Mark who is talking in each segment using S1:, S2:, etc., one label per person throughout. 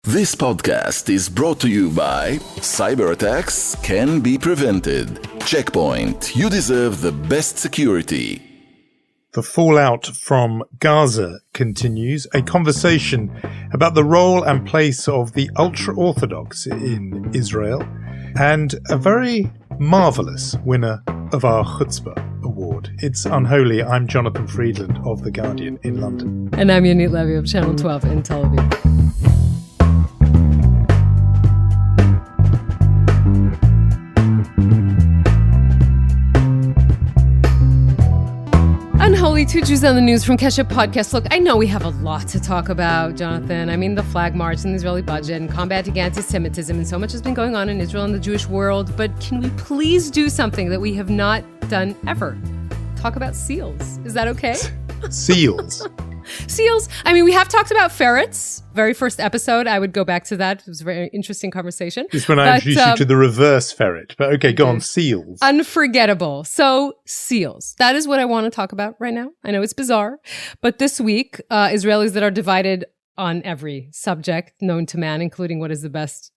S1: This podcast is brought to you by Cyber attacks can be prevented. Checkpoint. You deserve the best security.
S2: The fallout from Gaza continues. A conversation about the role and place of the ultra-orthodox in Israel, and a very marvellous winner of our chutzpah award. It's unholy. I'm Jonathan Friedland of The Guardian in London.
S3: And I'm Yonit Levy of Channel 12 in Tel Aviv. Unholy, two Jews on the news from Keshet Podcast. Look, I know we have a lot to talk about, Jonathan. I mean, the flag march and the Israeli budget and combating anti-Semitism, and so much has been going on in Israel and the Jewish world. But can we please do something that we have not done ever? Talk about seals. Is that okay?
S2: Seals?
S3: Seals. I mean, we have talked about ferrets. Very first episode, I would go back to that. It was a very interesting conversation.
S2: It's when I introduced you to the reverse ferret. But okay, go on, seals.
S3: Unforgettable. So, seals. That is what I want to talk about right now. I know it's bizarre. But this week, Israelis that are divided on every subject known to man, including what is the best,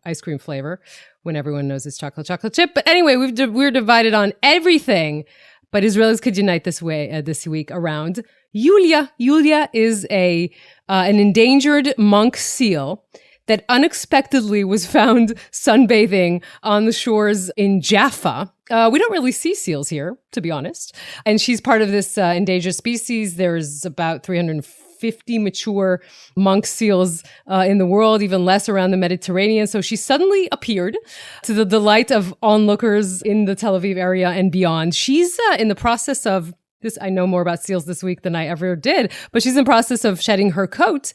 S3: ice cream flavor, when everyone knows it's chocolate chip. But anyway, we're divided on everything. But Israelis could unite this week around Yulia. Yulia is an endangered monk seal that unexpectedly was found sunbathing on the shores in Jaffa. We don't really see seals here, to be honest. And she's part of this endangered species. There's about 350 mature monk seals in the world, even less around the Mediterranean. So she suddenly appeared to the delight of onlookers in the Tel Aviv area and beyond. She's in the process of this. I know more about seals this week than I ever did, but she's in the process of shedding her coat.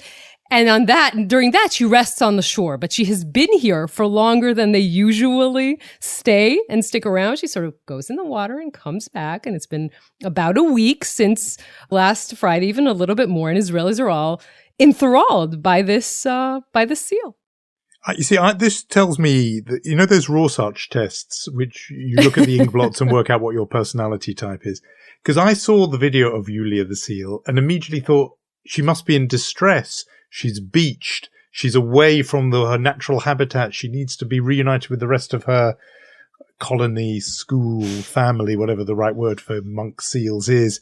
S3: And during that, she rests on the shore. But she has been here for longer than they usually stay and stick around. She sort of goes in the water and comes back. And it's been about a week since last Friday, even a little bit more. And Israelis are all enthralled by this seal.
S2: You see, this tells me that, those Rorschach tests, which you look at the ink blots and work out what your personality type is. Because I saw the video of Yulia the seal and immediately thought she must be in distress. She's beached. She's away from her natural habitat. She needs to be reunited with the rest of her colony, school, family, whatever the right word for monk seals is.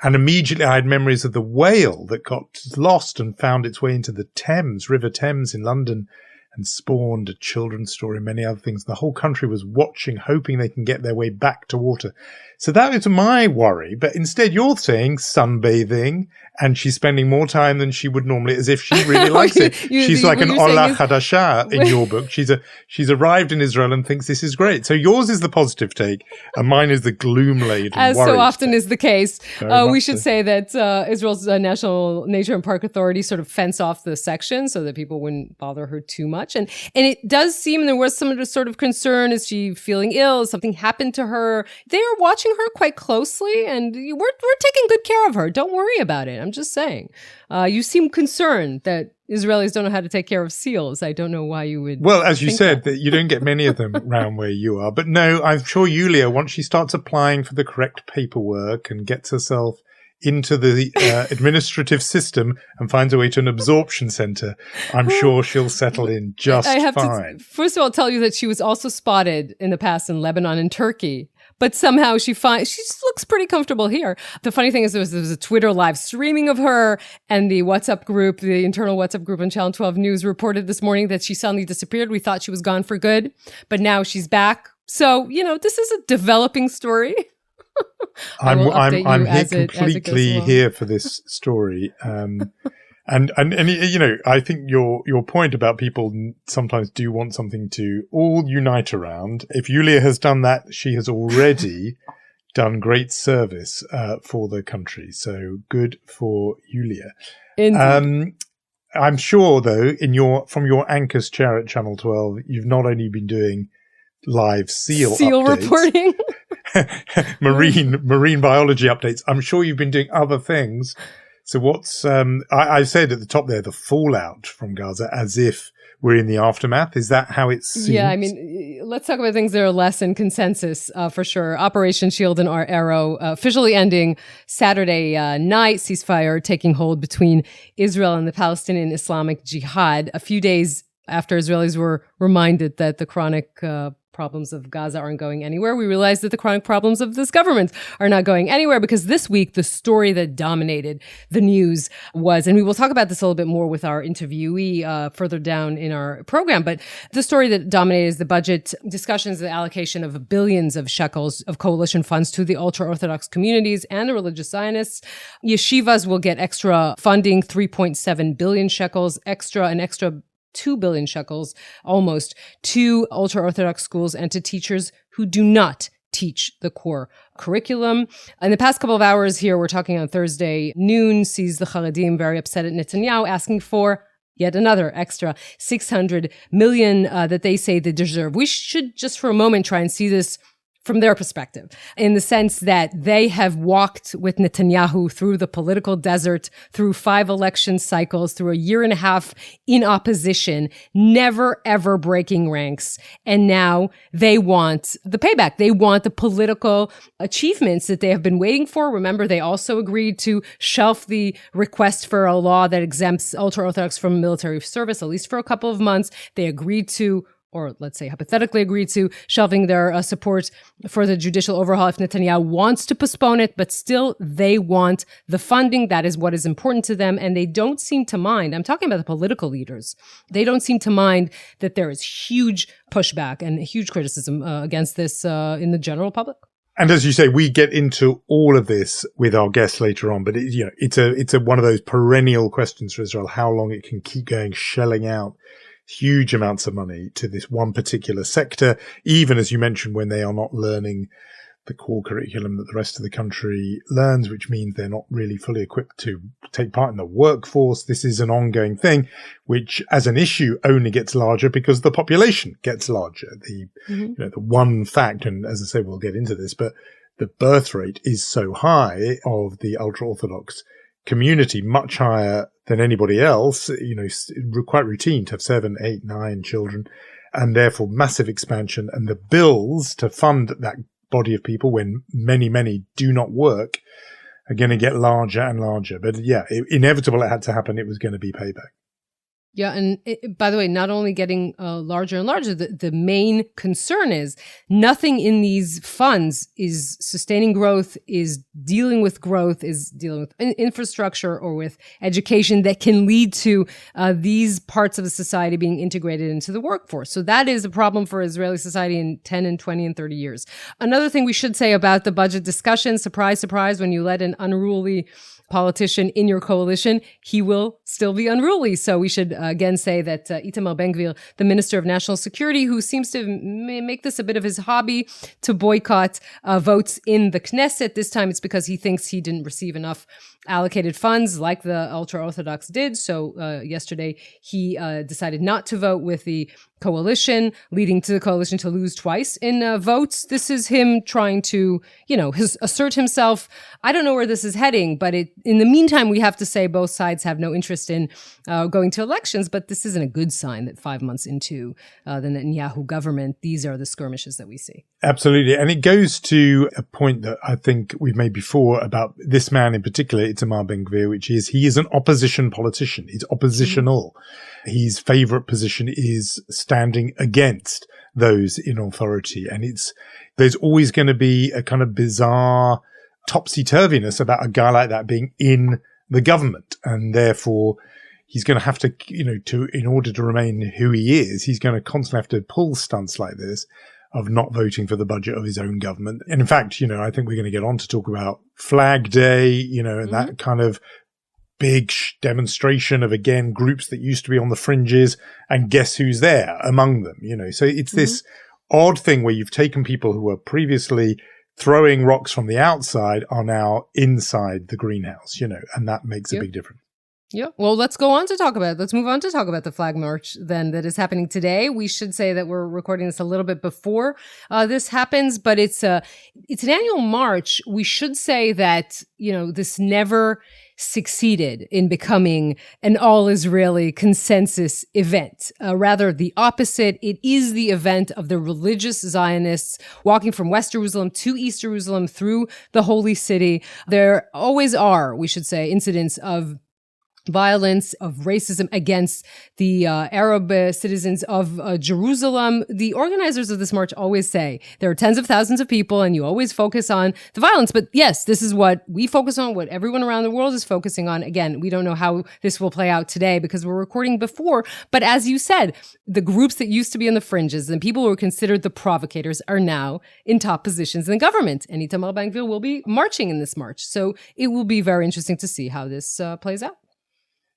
S2: And immediately I had memories of the whale that got lost and found its way into the Thames, River Thames in London, and spawned a children's story and many other things. The whole country was watching, hoping they can get their way back to water. So that was my worry. But instead, you're saying sunbathing, and she's spending more time than she would normally, as if she really likes it. She's like an Ola Hadasha in your book. She's arrived in Israel and thinks this is great. So yours is the positive take, and mine is the gloom-laden
S3: as so often is the case. We should
S2: so.
S3: Say that Israel's National Nature and Park Authority sort of fence off the section so that people wouldn't bother her too much. And it does seem there was some sort of concern. Is she feeling ill? Has something happened to her? They are watching her quite closely, and we're taking good care of her. Don't worry about it. I'm just saying. You seem concerned that Israelis don't know how to take care of seals. I don't know why you would. Well,
S2: as you said, that you don't get many of them around where you are. But no, I'm sure Yulia, once she starts applying for the correct paperwork and gets herself into the administrative system and finds a way to an absorption center, I'm sure she'll settle in just fine. I have to,
S3: first of all, tell you that she was also spotted in the past in Lebanon and Turkey. But somehow she looks pretty comfortable here. The funny thing is there was a Twitter live streaming of her, and the WhatsApp group, the internal WhatsApp group on Channel 12 News reported this morning that she suddenly disappeared. We thought she was gone for good, but now she's back. So, this is a developing story.
S2: I'm completely here for this story. And I think your point about people sometimes do want something to all unite around. If Yulia has done that, she has already done great service for the country. So good for Yulia. I'm sure, though, from your anchor's chair at Channel 12, you've not only been doing live seal updates,
S3: reporting.
S2: marine biology updates. I'm sure you've been doing other things. So what's, I said at the top there, the fallout from Gaza, as if we're in the aftermath. Is that how it seems?
S3: Yeah, I mean, let's talk about things that are less in consensus, for sure. Operation Shield and Arrow officially ending Saturday night, ceasefire taking hold between Israel and the Palestinian Islamic Jihad, a few days after Israelis were reminded that the chronic problems of Gaza aren't going anywhere. We realized that the chronic problems of this government are not going anywhere, because this week, the story that dominated the news was, and we will talk about this a little bit more with our interviewee further down in our program, but the story that dominated is the budget discussions, the allocation of billions of shekels of coalition funds to the ultra-orthodox communities and the religious Zionists. Yeshivas will get extra funding, 3.7 billion shekels, an extra 2 billion shekels, almost, to ultra-Orthodox schools and to teachers who do not teach the core curriculum. In the past couple of hours here, we're talking on Thursday noon, sees the Haredim very upset at Netanyahu, asking for yet another extra 600 million that they say they deserve. We should just for a moment try and see this from their perspective, in the sense that they have walked with Netanyahu through the political desert, through 5 election cycles, through a year and a half in opposition, never, ever breaking ranks. And now they want the payback. They want the political achievements that they have been waiting for. Remember, they also agreed to shelf the request for a law that exempts ultra-Orthodox from military service, at least for a couple of months. They agreed to, or let's say hypothetically agreed to, shelving their support for the judicial overhaul if Netanyahu wants to postpone it, but still they want the funding. That is what is important to them. And they don't seem to mind. I'm talking about the political leaders. They don't seem to mind that there is huge pushback and huge criticism against this in the general public.
S2: And as you say, we get into all of this with our guests later on, but it's one of those perennial questions for Israel, how long it can keep going, shelling out huge amounts of money to this one particular sector, even as you mentioned, when they are not learning the core curriculum that the rest of the country learns, which means they're not really fully equipped to take part in the workforce. This is an ongoing thing, which as an issue only gets larger because the population gets larger. The one fact, and as I say, we'll get into this, but the birth rate is so high of the ultra-Orthodox community, much higher than anybody else, quite routine to have 7, 8, 9 children, and therefore massive expansion. And the bills to fund that body of people, when many, many do not work, are going to get larger and larger. But yeah, inevitable, it had to happen. It was going to be payback.
S3: Yeah, and by the way, not only getting larger and larger, the main concern is nothing in these funds is sustaining growth, is dealing with growth, is dealing with infrastructure or with education that can lead to these parts of the society being integrated into the workforce. So that is a problem for Israeli society in 10 and 20 and 30 years. Another thing we should say about the budget discussion, surprise, surprise, when you let an unruly politician in your coalition, he will still be unruly. So we should again say that Itamar Ben-Gvir, the Minister of National Security, who seems to make this a bit of his hobby to boycott votes in the Knesset. This time it's because he thinks he didn't receive enough allocated funds like the ultra-Orthodox did. So yesterday he decided not to vote with the coalition, leading to the coalition to lose twice in votes. This is him trying to, assert himself. I don't know where this is heading, but in the meantime, we have to say both sides have no interest in going to elections, but this isn't a good sign that 5 months into the Netanyahu government, these are the skirmishes that we see.
S2: Absolutely. And it goes to a point that I think we've made before about this man in particular, Itamar Ben-Gvir, which is he is an opposition politician. He's oppositional. His favorite position is standing against those in authority. And there's always going to be a kind of bizarre topsy-turviness about a guy like that being in the government. And therefore, he's going to have to, in order to remain who he is, he's going to constantly have to pull stunts like this of not voting for the budget of his own government. And in fact, I think we're going to get on to talk about Flag Day, and that kind of big demonstration of, again, groups that used to be on the fringes, and guess who's there among them, So it's this odd thing where you've taken people who were previously throwing rocks from the outside are now inside the greenhouse, and that makes a big difference.
S3: Yeah. Well, let's move on to talk about the flag march then that is happening today. We should say that we're recording this a little bit before this happens, but it's an annual march. We should say that, this never succeeded in becoming an all-Israeli consensus event. Rather, the opposite. It is the event of the religious Zionists walking from West Jerusalem to East Jerusalem through the holy city. There always are, we should say, incidents of violence, of racism against the Arab citizens of Jerusalem. The organizers of this march always say there are tens of thousands of people and you always focus on the violence. But yes, this is what we focus on, what everyone around the world is focusing on. Again, we don't know how this will play out today because we're recording before. But as you said, the groups that used to be on the fringes and people who were considered the provocators are now in top positions in the government. And Itamar Ben-Gvir will be marching in this march. So it will be very interesting to see how this plays out.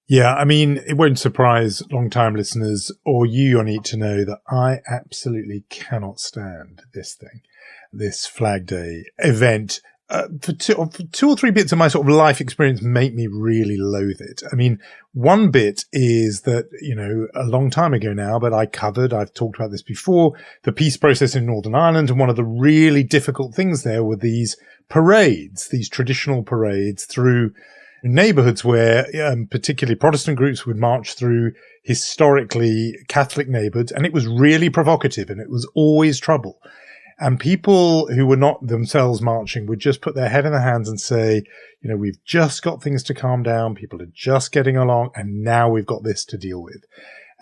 S2: Yeah, I mean, it won't surprise long-time listeners or you, Yonit, to know that I absolutely cannot stand this thing, this Flag Day event. For two or three bits of my sort of life experience make me really loathe it. I mean, one bit is that, a long time ago now, but I've talked about this before, the peace process in Northern Ireland, and one of the really difficult things there were these parades, these traditional parades through neighborhoods where particularly Protestant groups would march through historically Catholic neighborhoods, and it was really provocative and it was always trouble. And people who were not themselves marching would just put their head in their hands and say, we've just got things to calm down. People are just getting along. And now we've got this to deal with.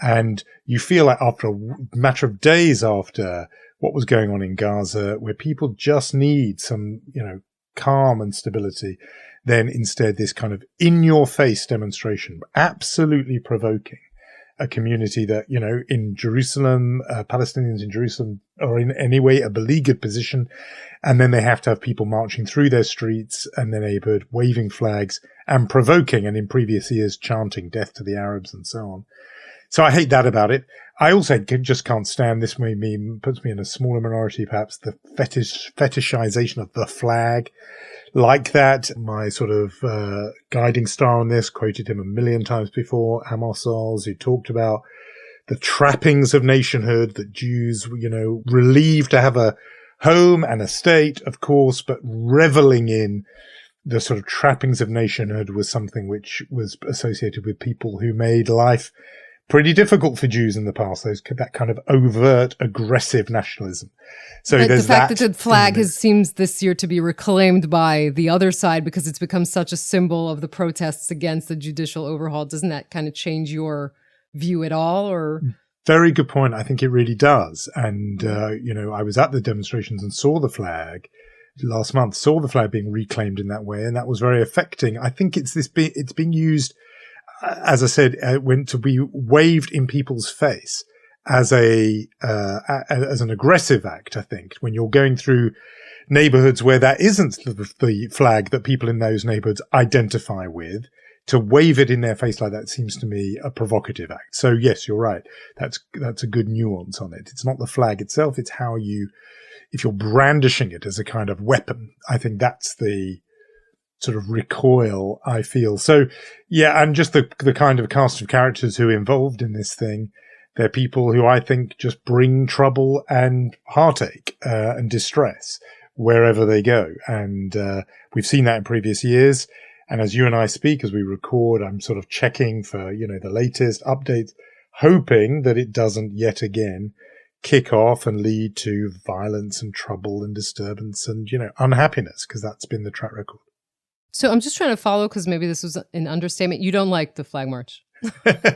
S2: And you feel like after a matter of days after what was going on in Gaza, where people just need some, calm and stability, then instead this kind of in-your-face demonstration, absolutely provoking a community that, in Jerusalem, Palestinians in Jerusalem are in any way a beleaguered position. And then they have to have people marching through their streets and then waving flags and provoking, and in previous years chanting death to the Arabs and so on. So I hate that about it. I also just can't stand, this puts me in a smaller minority perhaps, the fetishization of the flag. Like that, my sort of guiding star on this, quoted him a million times before, Amos Oz, who talked about the trappings of nationhood, that Jews, relieved to have a home and a state, of course, but reveling in the sort of trappings of nationhood was something which was associated with people who made life pretty difficult for Jews in the past, that kind of overt, aggressive nationalism. So
S3: but
S2: there's
S3: the fact that the flag seems this year to be reclaimed by the other side because it's become such a symbol of the protests against the judicial overhaul, doesn't that kind of change your view at all? Or
S2: very good point. I think it really does. And, I was at the demonstrations and saw the flag last month, saw the flag being reclaimed in that way. And that was very affecting. I think it's being used, as I said, to be waved in people's face as as an aggressive act. I think when you're going through neighborhoods where that isn't the flag that people in those neighborhoods identify with, to wave it in their face like that seems to me a provocative act. So yes, you're right. That's a good nuance on it. It's not the flag itself. It's how if you're brandishing it as a kind of weapon, I think that's the sort of recoil I feel. So yeah, and just the kind of cast of characters who are involved in this thing, they're people who I think just bring trouble and heartache and distress wherever they go. And we've seen that in previous years. And as you and I speak, as we record, I'm sort of checking for, the latest updates, hoping that it doesn't yet again kick off and lead to violence and trouble and disturbance and, unhappiness, because that's been the track record.
S3: So I'm just trying to follow, because maybe this was an understatement. You don't like the flag march.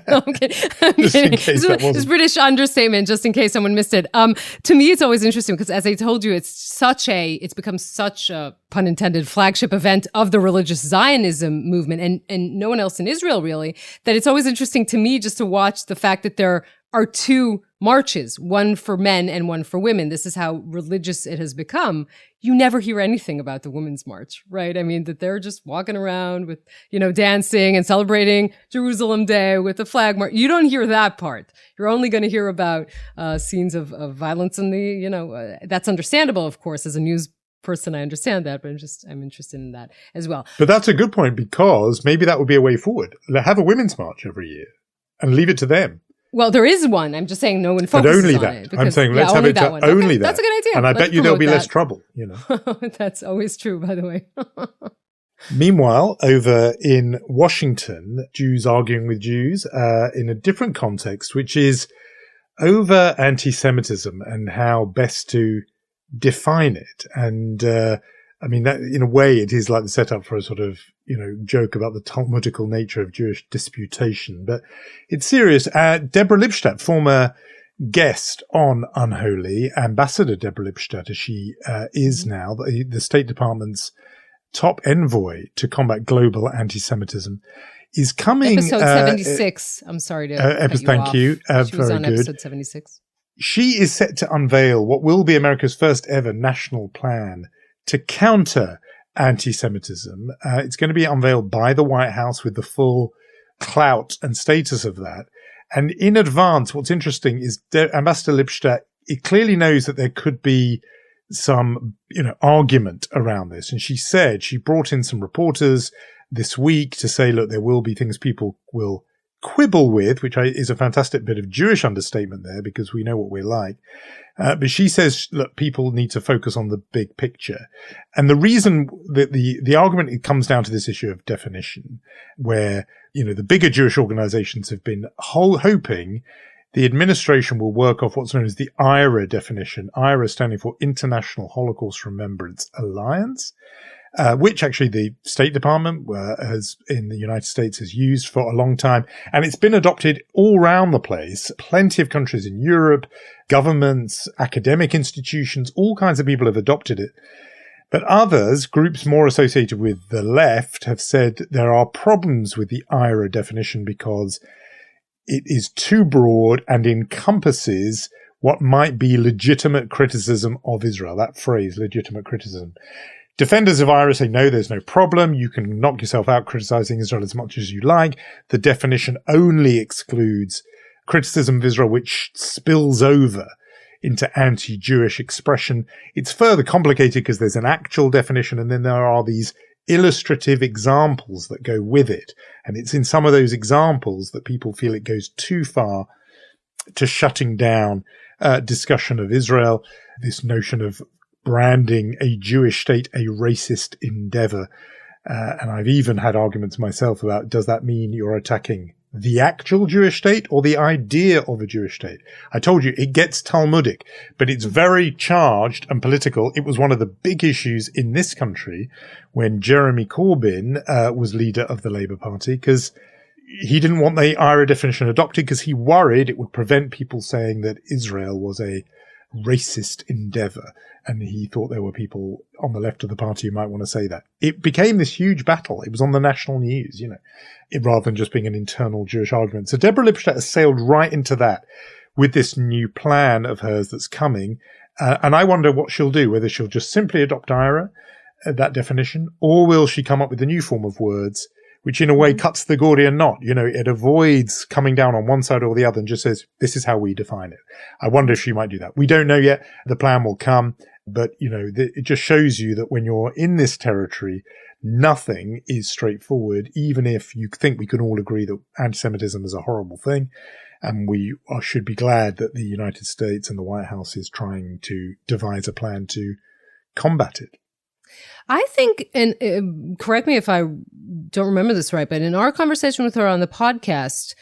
S3: I'm kidding. It's British understatement, just in case someone missed it. To me, it's always interesting because, as I told you, it's become such a, pun intended, flagship event of the religious Zionism movement, and no one else in Israel really, that it's always interesting to me just to watch the fact that there are two marches, one for men and one for women. This is how religious it has become. You never hear anything about the Women's March, right? I mean, that they're just walking around with, dancing and celebrating Jerusalem Day with the flag march. You don't hear that part. You're only going to hear about scenes of violence and that's understandable, of course, as a news person, I understand that, but I'm interested in that as well.
S2: But that's a good point, because maybe that would be a way forward. Have a women's march every year and leave it to them.
S3: Well, there is one. I'm just saying no one focuses
S2: but only
S3: on
S2: that.
S3: it. Because,
S2: I'm saying let's have it to only that.
S3: That's a good idea.
S2: And I bet you there'll be less trouble, you know.
S3: That's always true, by the way.
S2: Meanwhile, over in Washington, Jews arguing with Jews in a different context, which is over anti-Semitism and how best to define it. And I mean, that in a way, it is like the setup for a sort of, you know, joke about the Talmudical nature of Jewish disputation. But it's serious. Deborah Lipstadt, former guest on Unholy, Ambassador Deborah Lipstadt, as she is now, the State Department's top envoy to combat global anti-Semitism, is coming.
S3: Episode 76. I'm sorry to cut you
S2: thank
S3: off.
S2: you.
S3: She was
S2: very
S3: on
S2: good.
S3: episode 76.
S2: She is set to unveil what will be America's first ever national plan to counter anti-Semitism. It's going to be unveiled by the White House with the full clout and status of that. And in advance, what's interesting is Ambassador Lipstadt, it clearly knows that there could be some, you know, argument around this. And she said she brought in some reporters this week to say, look, there will be things people will quibble with, which is a fantastic bit of Jewish understatement there, because we know what we're like. But she says, look, people need to focus on the big picture. And the reason that the argument, it comes down to this issue of definition, where, you know, the bigger Jewish organizations have been hoping the administration will work off what's known as the IRA definition, IRA standing for International Holocaust Remembrance Alliance, which actually the State Department in the United States has used for a long time. And it's been adopted all around the place. Plenty of countries in Europe, governments, academic institutions, all kinds of people have adopted it. But others, groups more associated with the left, have said there are problems with the IRA definition because it is too broad and encompasses what might be legitimate criticism of Israel. That phrase, legitimate criticism. Defenders of IRA say, no, there's no problem. You can knock yourself out criticizing Israel as much as you like. The definition only excludes criticism of Israel, which spills over into anti-Jewish expression. It's further complicated because there's an actual definition, and then there are these illustrative examples that go with it. And it's in some of those examples that people feel it goes too far to shutting down discussion of Israel, this notion of branding a Jewish state a racist endeavor. And I've even had arguments myself about, does that mean you're attacking the actual Jewish state or the idea of a Jewish state? I told you, it gets Talmudic, but it's very charged and political. It was one of the big issues in this country when Jeremy Corbyn was leader of the Labour Party, because he didn't want the IRA definition adopted because he worried it would prevent people saying that Israel was a racist endeavor. And he thought there were people on the left of the party who might want to say that. It became this huge battle. It was on the national news, you know, rather than just being an internal Jewish argument. So Deborah Lipstadt has sailed right into that with this new plan of hers that's coming. And I wonder what she'll do, whether she'll just simply adopt IRA, that definition, or will she come up with a new form of words, which in a way cuts the Gordian knot. You know, it avoids coming down on one side or the other and just says, this is how we define it. I wonder if she might do that. We don't know yet. The plan will come. But, you know, it just shows you that when you're in this territory, nothing is straightforward, even if you think we can all agree that anti-Semitism is a horrible thing. And we should be glad that the United States and the White House is trying to devise a plan to combat it.
S3: I think, and correct me if I don't remember this right, but in our conversation with her on the podcast,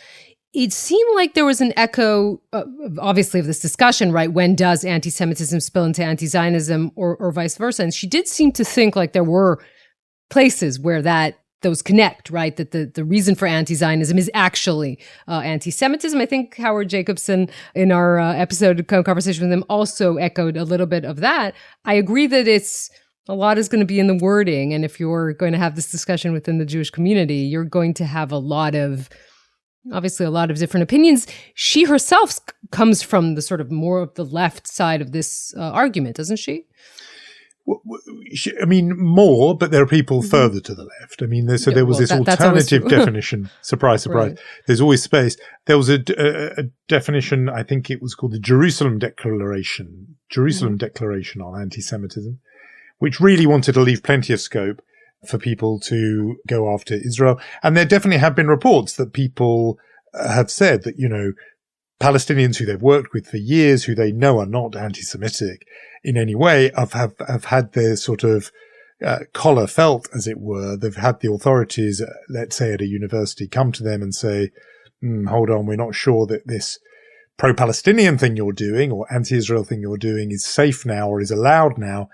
S3: it seemed like there was an echo, obviously, of this discussion, right? When does anti-Semitism spill into anti-Zionism or vice versa? And she did seem to think like there were places where those connect, right? That the reason for anti-Zionism is actually anti-Semitism. I think Howard Jacobson, in our episode conversation with him, also echoed a little bit of that. I agree that a lot is going to be in the wording. And if you're going to have this discussion within the Jewish community, you're going to have obviously a lot of different opinions. She herself comes from the sort of more of the left side of this argument, doesn't she?
S2: I mean, more, but there are people further to the left. I mean, there was this alternative definition. Surprise, surprise. Right. There's always space. There was a definition, I think it was called the Jerusalem Declaration on anti-Semitism, which really wanted to leave plenty of scope for people to go after Israel. And there definitely have been reports that people have said that, Palestinians who they've worked with for years, who they know are not anti-Semitic in any way, have had their sort of collar felt, as it were. They've had the authorities, let's say at a university, come to them and say, hold on, we're not sure that this pro-Palestinian thing you're doing or anti-Israel thing you're doing is safe now or is allowed now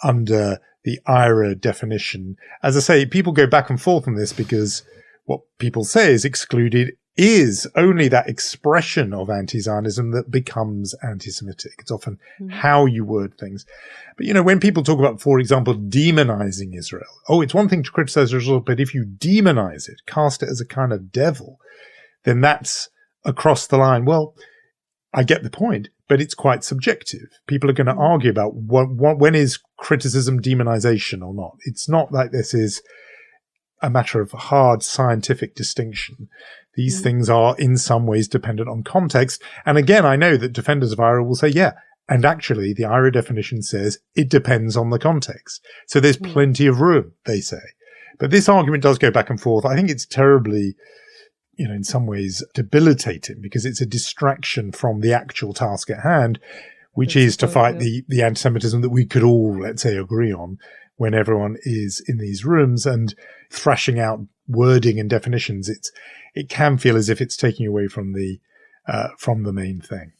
S2: under the IRA definition. As I say, people go back and forth on this because what people say is excluded is only that expression of anti-Zionism that becomes anti-Semitic. It's often how you word things. But, when people talk about, for example, demonizing Israel, it's one thing to criticize Israel, but if you demonize it, cast it as a kind of devil, then that's across the line. Well, I get the point, but it's quite subjective. People are going to argue about when is criticism demonization or not. It's not like this is a matter of hard scientific distinction. These things are in some ways dependent on context. And again, I know that defenders of IRA will say, and actually the IRA definition says it depends on the context. So there's plenty of room, they say. But this argument does go back and forth. I think it's terribly, in some ways debilitating because it's a distraction from the actual task at hand, which is to fight the anti-Semitism that we could all, let's say, agree on when everyone is in these rooms and thrashing out wording and definitions. It can feel as if it's taking away from the main thing.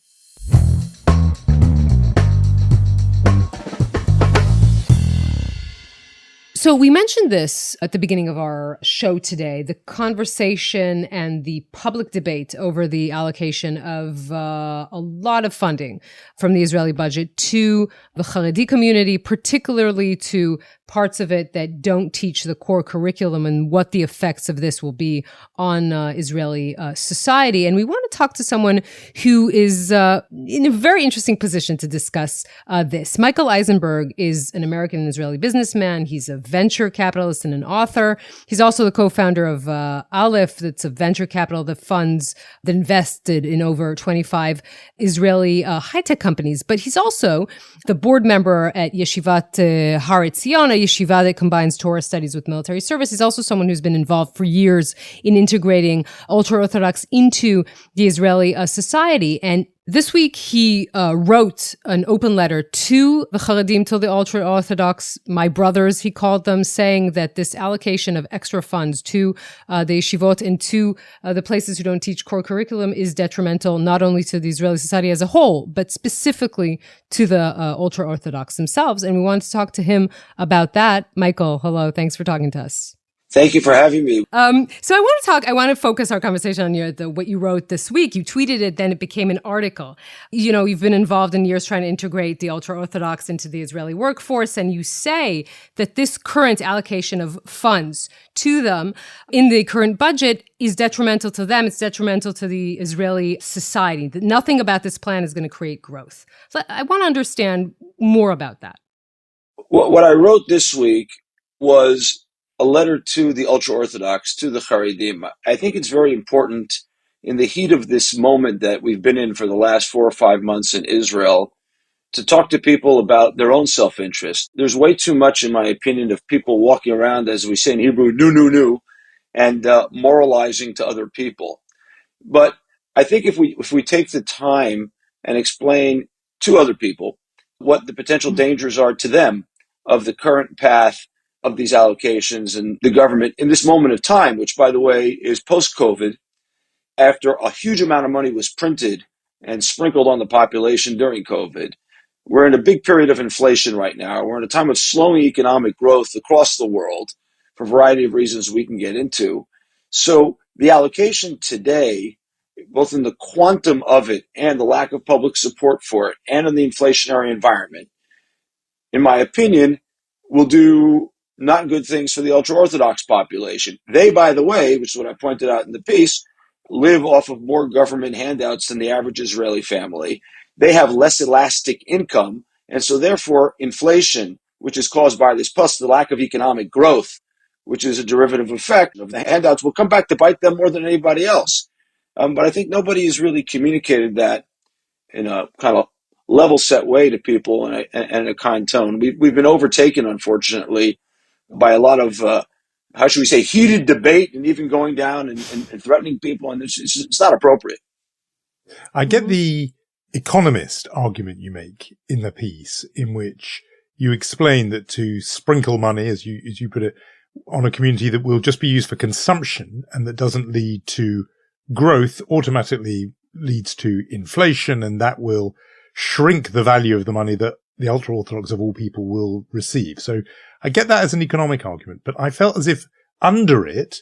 S3: So we mentioned this at the beginning of our show today, the conversation and the public debate over the allocation of a lot of funding from the Israeli budget to the Haredi community, particularly to parts of it that don't teach the core curriculum and what the effects of this will be on Israeli society. And we want to talk to someone who is in a very interesting position to discuss this. Michael Eisenberg is an American and Israeli businessman. He's a venture capitalist and an author. He's also the co-founder of Aleph, that's a venture capital that invested in over 25 Israeli high-tech companies. But he's also the board member at Yeshivat Har Etzion, a yeshiva that combines Torah studies with military service. He's also someone who's been involved for years in integrating ultra-Orthodox into the Israeli society. And this week, he wrote an open letter to the Haredim, to the ultra-Orthodox, my brothers, he called them, saying that this allocation of extra funds to the yeshivot and to the places who don't teach core curriculum is detrimental not only to the Israeli society as a whole, but specifically to the ultra-Orthodox themselves. And we want to talk to him about that. Michael, hello. Thanks for talking to us.
S4: Thank you for having me.
S3: So I want to focus our conversation on what you wrote this week. You tweeted it, then it became an article. You've been involved in years trying to integrate the ultra-Orthodox into the Israeli workforce, and you say that this current allocation of funds to them in the current budget is detrimental to them. It's detrimental to the Israeli society. That nothing about this plan is going to create growth. So I want to understand more about that.
S4: What I wrote this week was a letter to the ultra-Orthodox, to the Haredim. I think it's very important in the heat of this moment that we've been in for the last 4 or 5 months in Israel to talk to people about their own self-interest. There's way too much, in my opinion, of people walking around, as we say in Hebrew, new, and moralizing to other people. But I think if we take the time and explain to other people what the potential dangers are to them of the current path of these allocations and the government in this moment of time, which, by the way, is post-COVID, after a huge amount of money was printed and sprinkled on the population during COVID. We're in a big period of inflation right now. We're in a time of slowing economic growth across the world for a variety of reasons we can get into. So the allocation today, both in the quantum of it and the lack of public support for it and in the inflationary environment, in my opinion, will do not good things for the ultra-Orthodox population. They, by the way, which is what I pointed out in the piece, live off of more government handouts than the average Israeli family. They have less elastic income, and so therefore inflation, which is caused by this, plus the lack of economic growth, which is a derivative effect of the handouts, will come back to bite them more than anybody else. But I think nobody has really communicated that in a kind of level set way to people and a kind tone. We've been overtaken, unfortunately, by a lot of, how should we say, heated debate and even going down and threatening people. And it's not appropriate.
S2: I get the economist argument you make in the piece, in which you explain that to sprinkle money, as you put it, on a community that will just be used for consumption and that doesn't lead to growth automatically leads to inflation, and that will shrink the value of the money that the ultra-orthodox of all people will receive. So I get that as an economic argument, but I felt as if under it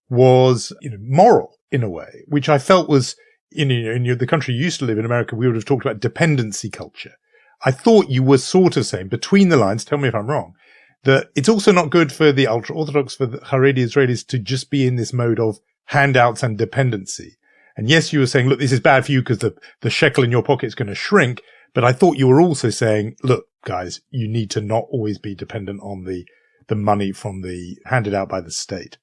S2: was, moral in a way, which I felt was in the country you used to live in, America, we would have talked about dependency culture. I thought you were sort of saying between the lines, tell me if I'm wrong, that it's also not good for the ultra-orthodox, for the Haredi Israelis to just be in this mode of handouts and dependency. And yes, you were saying, look, this is bad for you because the shekel in your pocket is going to shrink. But I thought you were also saying, look, guys, you need to not always be dependent on the money from handed out by the state.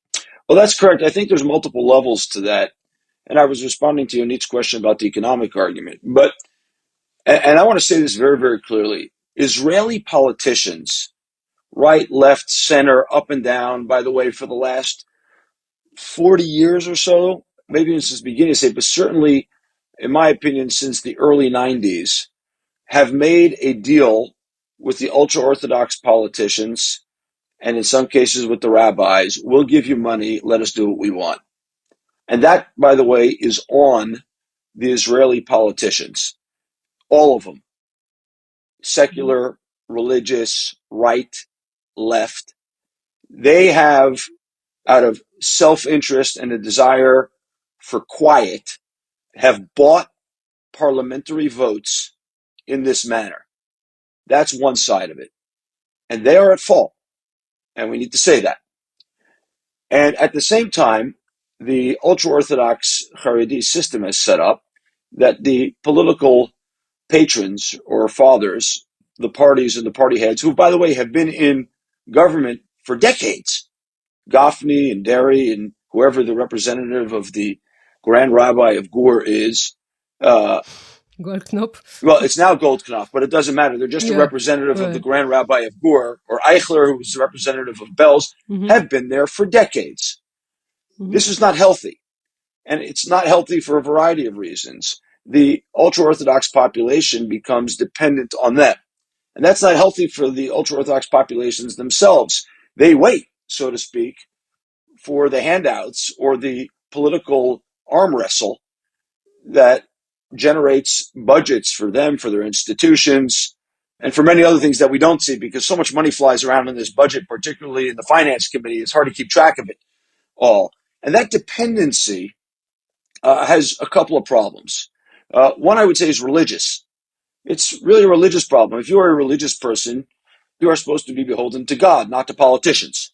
S4: Well, that's correct. I think there's multiple levels to that. And I was responding to Yonit's question about the economic argument. But, and I want to say this very, very clearly, Israeli politicians, right, left, center, up and down, by the way, for the last 40 years or so, maybe since the beginning, but certainly, in my opinion, since the early 90s, have made a deal with the ultra-Orthodox politicians, and in some cases with the rabbis. We'll give you money, let us do what we want. And that, by the way, is on the Israeli politicians, all of them, secular, religious, right, left. They have, out of self-interest and a desire for quiet, have bought parliamentary votes in this manner. That's one side of it. And they are at fault. And we need to say that. And at the same time, the ultra-Orthodox Haredi system has set up that the political patrons or fathers, the parties and the party heads, who, by the way, have been in government for decades, Gafni and Deri and whoever the representative of the Grand Rabbi of Gur is.
S3: Goldknopf.
S4: Well, it's now Goldknopf, but it doesn't matter. They're just a representative of the Grand Rabbi of Gur, or Eichler, who's the representative of Belz, have been there for decades. This is not healthy. And it's not healthy for a variety of reasons. The ultra-Orthodox population becomes dependent on them. And that's not healthy for the ultra-Orthodox populations themselves. They wait, so to speak, for the handouts or the political arm wrestle that generates budgets for them, for their institutions, and for many other things that we don't see, because so much money flies around in this budget, particularly in the finance committee. It's hard to keep track of it all. And that dependency has a couple of problems. One, I would say, is religious. It's really a religious problem. If you are a religious person, you are supposed to be beholden to God, not to politicians,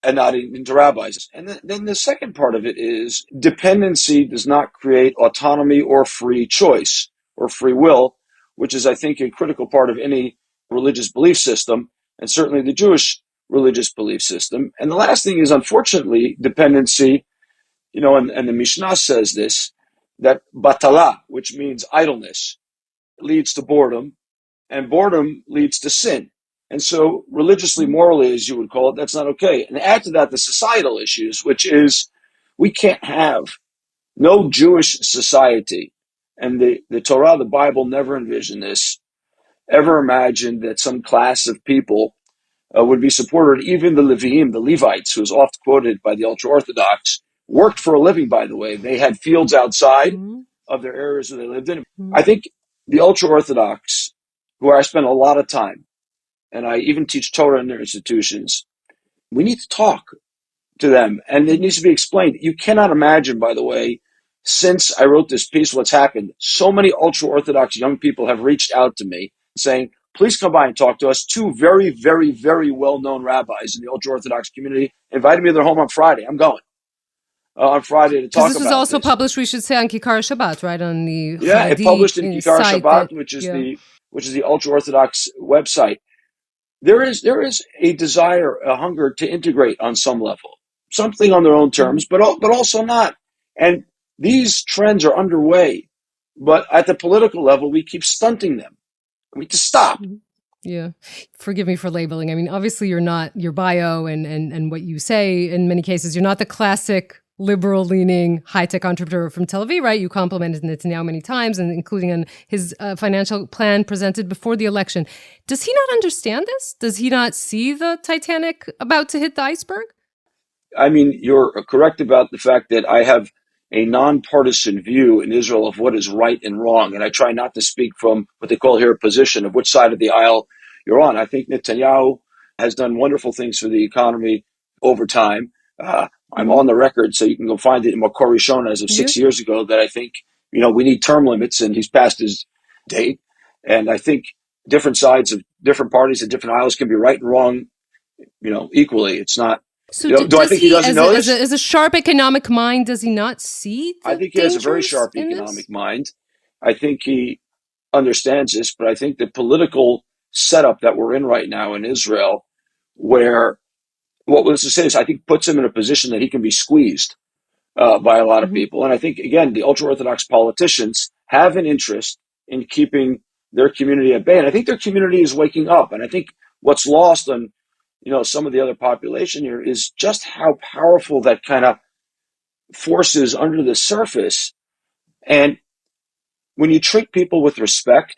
S4: and not even to rabbis. And then the second part of it is dependency does not create autonomy or free choice or free will, which is, I think, a critical part of any religious belief system, and certainly the Jewish religious belief system. And the last thing is, unfortunately, dependency, and the Mishnah says this, that batala, which means idleness, leads to boredom, and boredom leads to sin. And so religiously, morally, as you would call it, that's not okay. And add to that the societal issues, which is we can't have no Jewish society. And the Torah, the Bible, never envisioned this, ever imagined that some class of people would be supported. Even the Leviim, the Levites, who is oft quoted by the ultra-Orthodox, worked for a living, by the way. They had fields outside of their areas where they lived in. I think the ultra-Orthodox, who I spend a lot of time, and I even teach Torah in their institutions, we need to talk to them, and it needs to be explained. You cannot imagine, by the way, since I wrote this piece, what's happened. So many ultra-Orthodox young people have reached out to me saying, please come by and talk to us. Two very, very, very well-known rabbis in the ultra-Orthodox community invited me to their home on Friday. I'm going on Friday to talk about this.
S3: This was also published, we should say, on Kikar Shabbat, right? On the
S4: it published in Kikar Shabbat, which is the ultra-Orthodox website. There is a desire, a hunger to integrate on some level, something on their own terms, but also not. And these trends are underway, but at the political level, we keep stunting them. I mean, to stop.
S3: Yeah. Forgive me for labeling. I mean, obviously you're not, your bio and what you say in many cases, you're not the classic liberal leaning high-tech entrepreneur from Tel Aviv, right? You complimented Netanyahu many times, and including on his financial plan presented before the election. Does he not understand this? Does he not see the Titanic about to hit the iceberg?
S4: I mean, you're correct about the fact that I have a nonpartisan view in Israel of what is right and wrong. And I try not to speak from what they call here a position of which side of the aisle you're on. I think Netanyahu has done wonderful things for the economy over time. I'm on the record, so you can go find it in Makor Rishon as of 6 years ago, that I think, we need term limits, and he's passed his date. And I think different sides of different parties and different aisles can be right and wrong, equally. It's not.
S3: So
S4: do I think he doesn't know this?
S3: As a sharp economic mind, does he not see the
S4: I think he has a very sharp economic mind. I think he understands this, but I think the political setup that we're in right now in Israel, where what was to say is, I think puts him in a position that he can be squeezed by a lot of people. And I think, again, the ultra-Orthodox politicians have an interest in keeping their community at bay. And I think their community is waking up. And I think what's lost on some of the other population here is just how powerful that kind of force is under the surface. And when you treat people with respect,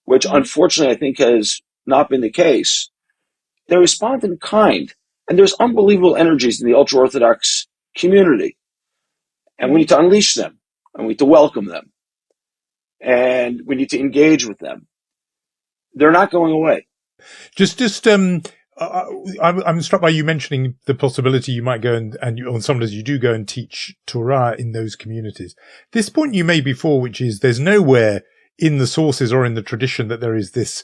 S4: which unfortunately I think has not been the case, they respond in kind. And there's unbelievable energies in the ultra-Orthodox community. And we need to unleash them, and we need to welcome them, and we need to engage with them. They're not going away.
S2: I'm struck by you mentioning the possibility you might go and sometimes you do go and teach Torah in those communities. This point you made before, which is there's nowhere in the sources or in the tradition that there is this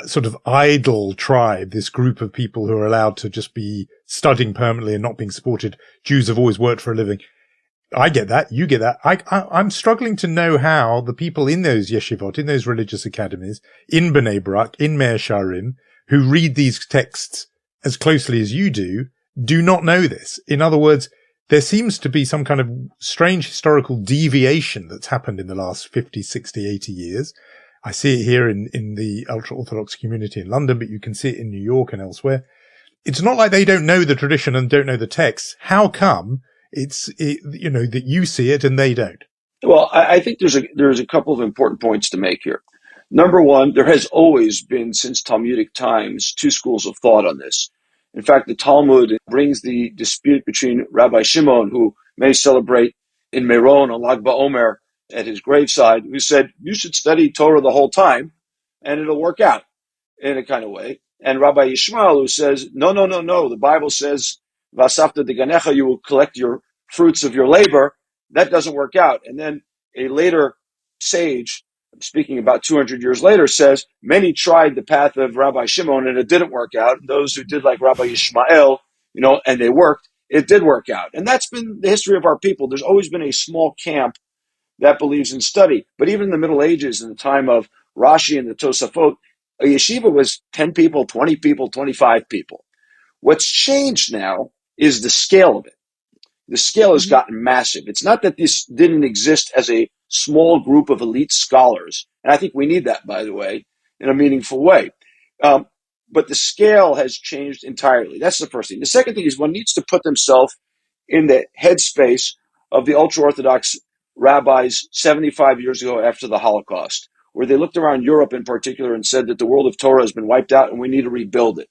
S2: sort of idle tribe, this group of people who are allowed to just be studying permanently and not being supported. Jews have always worked for a living. I get that. You get that. I'm struggling to know how the people in those yeshivot, in those religious academies, in Bnei Brak, in Meir Sharim, who read these texts as closely as you do not know this. In other words, there seems to be some kind of strange historical deviation that's happened in the last 50, 60, 80 years. I see it here in the ultra-Orthodox community in London, but you can see it in New York and elsewhere. It's not like they don't know the tradition and don't know the texts. How come that you see it and they don't?
S4: Well, I think there's a couple of important points to make here. Number one, there has always been, since Talmudic times, two schools of thought on this. In fact, the Talmud brings the dispute between Rabbi Shimon, who may celebrate in Meron on Lag BaOmer at his graveside, who said, you should study Torah the whole time, and it'll work out in a kind of way. And Rabbi Yishmael, who says, no. The Bible says, Vasafta de Ganecha, you will collect your fruits of your labor. That doesn't work out. And then a later sage, speaking about 200 years later, says, many tried the path of Rabbi Shimon and it didn't work out. And those who did like Rabbi Yishmael, and they worked, it did work out. And that's been the history of our people. There's always been a small camp that believes in study. But even in the Middle Ages, in the time of Rashi and the Tosafot, a yeshiva was 10 people, 20 people, 25 people. What's changed now is the scale of it. The scale has gotten massive. It's not that this didn't exist as a small group of elite scholars. And I think we need that, by the way, in a meaningful way. But the scale has changed entirely. That's the first thing. The second thing is one needs to put themselves in the headspace of the ultra-Orthodox rabbis 75 years ago after the Holocaust, where they looked around Europe in particular and said that the world of Torah has been wiped out and we need to rebuild it.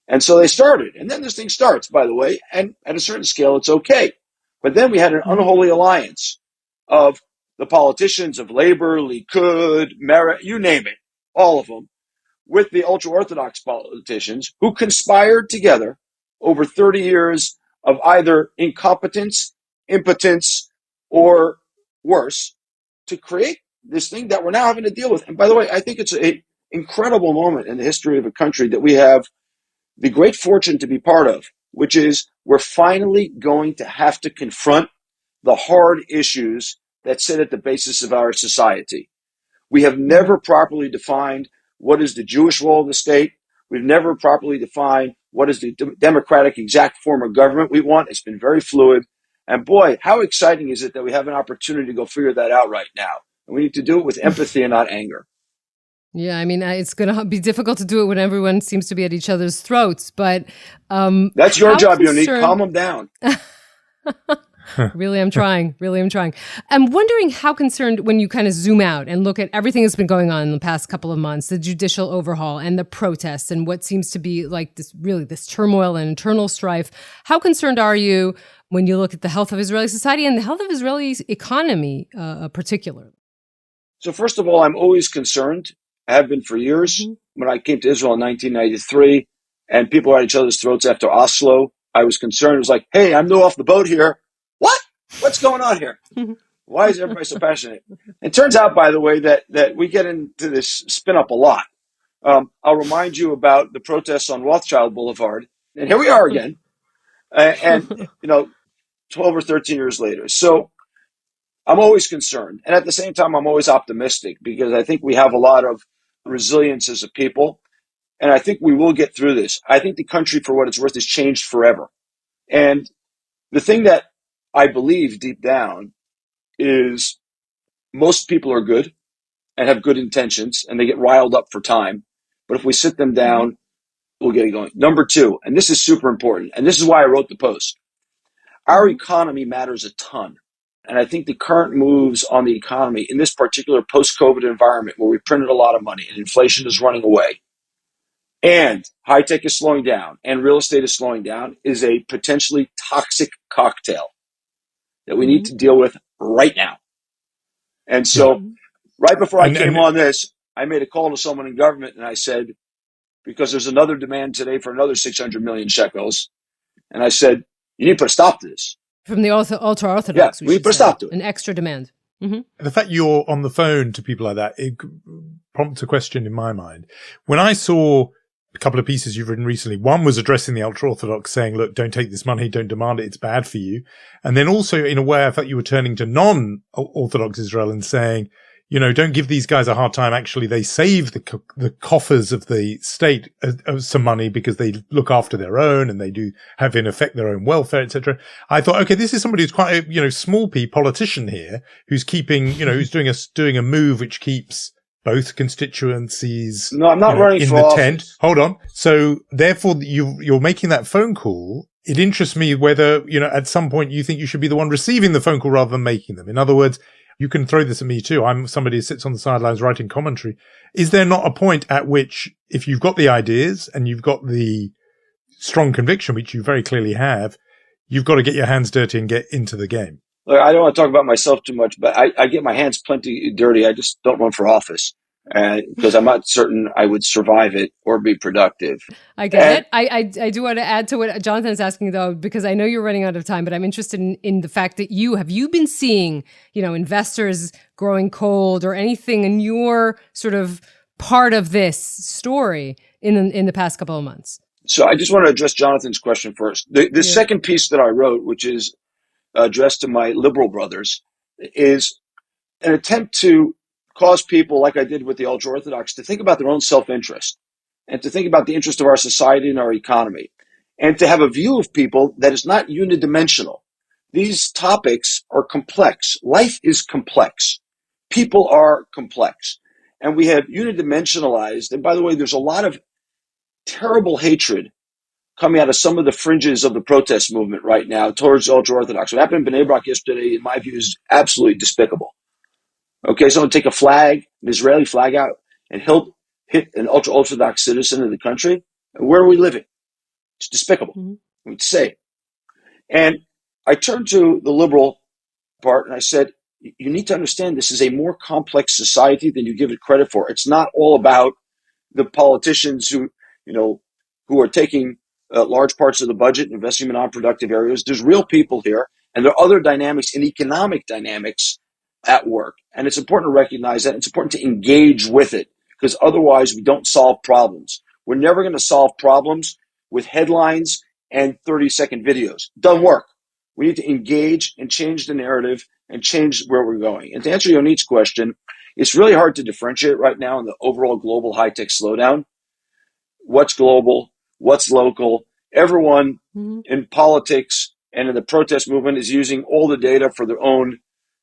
S4: And so they started. And then this thing starts, by the way, and at a certain scale, it's okay. But then we had an unholy alliance of the politicians of Labor, Likud, Meretz, you name it, all of them, with the ultra-Orthodox politicians who conspired together over 30 years of either incompetence, impotence, or worse, to create this thing that we're now having to deal with. And by the way, I think it's an incredible moment in the history of a country that we have the great fortune to be part of, which is we're finally going to have to confront the hard issues that sit at the basis of our society. We have never properly defined what is the Jewish role of the state. We've never properly defined what is the democratic exact form of government we want. It's been very fluid. And boy, how exciting is it that we have an opportunity to go figure that out right now. And we need to do it with empathy and not anger.
S3: Yeah, I mean, it's going to be difficult to do it when everyone seems to be at each other's throats. But
S4: that's your job, Yonit. Calm them down.
S3: Really, I'm trying. Really, I'm trying. I'm wondering how concerned, when you kind of zoom out and look at everything that's been going on in the past couple of months, the judicial overhaul and the protests and what seems to be like this turmoil and internal strife. How concerned are you when you look at the health of Israeli society and the health of Israeli economy, particularly?
S4: So first of all, I'm always concerned. I have been for years.
S3: Mm-hmm.
S4: When I came to Israel in 1993 and people were at each other's throats after Oslo, I was concerned. It was like, hey, I'm new off the boat here. What? What's going on here? Why is everybody so passionate? It turns out, by the way, that we get into this spin up a lot. I'll remind you about the protests on Rothschild Boulevard. And here we are again. And 12 or 13 years later. So I'm always concerned. And at the same time, I'm always optimistic because I think we have a lot of resilience as a people. And I think we will get through this. I think the country, for what it's worth, has changed forever. And the thing that I believe deep down is most people are good and have good intentions and they get riled up for time. But if we sit them down, we'll get it going. Number two, and this is super important, and this is why I wrote the post. Our economy matters a ton. And I think the current moves on the economy in this particular post-COVID environment where we printed a lot of money and inflation is running away and high tech is slowing down and real estate is slowing down is a potentially toxic cocktail that we need to deal with right now. And so right before I came on this, I made a call to someone in government and I said, because there's another demand today for another 600 million shekels. And I said, you need to put a stop to this.
S3: From the ultra-orthodox,
S4: we put a stop to it.
S3: An extra demand. Mm-hmm.
S2: The fact you're on the phone to people like that, it prompts a question in my mind. When I saw a couple of pieces you've written recently, one was addressing the ultra-Orthodox, saying, look, don't take this money, don't demand it, it's bad for you. And then also, in a way, I felt you were turning to non-Orthodox Israel and saying, don't give these guys a hard time. Actually, they save the coffers of the state some money because they look after their own and they do have in effect their own welfare, etc. I thought, okay, this is somebody who's quite a small p politician here who's keeping who's doing a move which keeps both constituencies.
S4: No, I'm not running
S2: in
S4: for
S2: the
S4: office.
S2: tent. Hold on. So therefore, you're making that phone call. It interests me whether at some point you think you should be the one receiving the phone call rather than making them. In other words, you can throw this at me too. I'm somebody who sits on the sidelines writing commentary. Is there not a point at which, if you've got the ideas and you've got the strong conviction, which you very clearly have, you've got to get your hands dirty and get into the game?
S4: Look, I don't want to talk about myself too much, but I get my hands plenty dirty. I just don't run for office because I'm not certain I would survive it or be productive.
S3: I get it. I do want to add to what Jonathan's asking, though, because I know you're running out of time, but I'm interested in the fact that have you been seeing, investors growing cold or anything in your sort of part of this story in the past couple of months?
S4: So I just want to address Jonathan's question first. The second piece that I wrote, which is addressed to my liberal brothers, is an attempt to cause people, like I did with the ultra-Orthodox, to think about their own self-interest and to think about the interest of our society and our economy and to have a view of people that is not unidimensional. These topics are complex. Life is complex. People are complex. And we have unidimensionalized. And by the way, there's a lot of terrible hatred coming out of some of the fringes of the protest movement right now towards ultra-Orthodox. What happened in Bnei Brak yesterday, in my view, is absolutely despicable. Okay, someone take a flag, an Israeli flag out, and hit an ultra-Orthodox citizen in the country. Where are we living? It's despicable. I mean, to say. And I turned to the liberal part and I said, you need to understand this is a more complex society than you give it credit for. It's not all about the politicians who are taking large parts of the budget, investing in non-productive areas. There's real people here, and there are other dynamics and economic dynamics at work. And it's important to recognize that. It's important to engage with it because otherwise we don't solve problems. We're never going to solve problems with headlines and 30-second videos. Doesn't work. We need to engage and change the narrative and change where we're going. And to answer Yonit's question, it's really hard to differentiate right now in the overall global high-tech slowdown. What's global? What's local? Everyone in politics and in the protest movement is using all the data for their own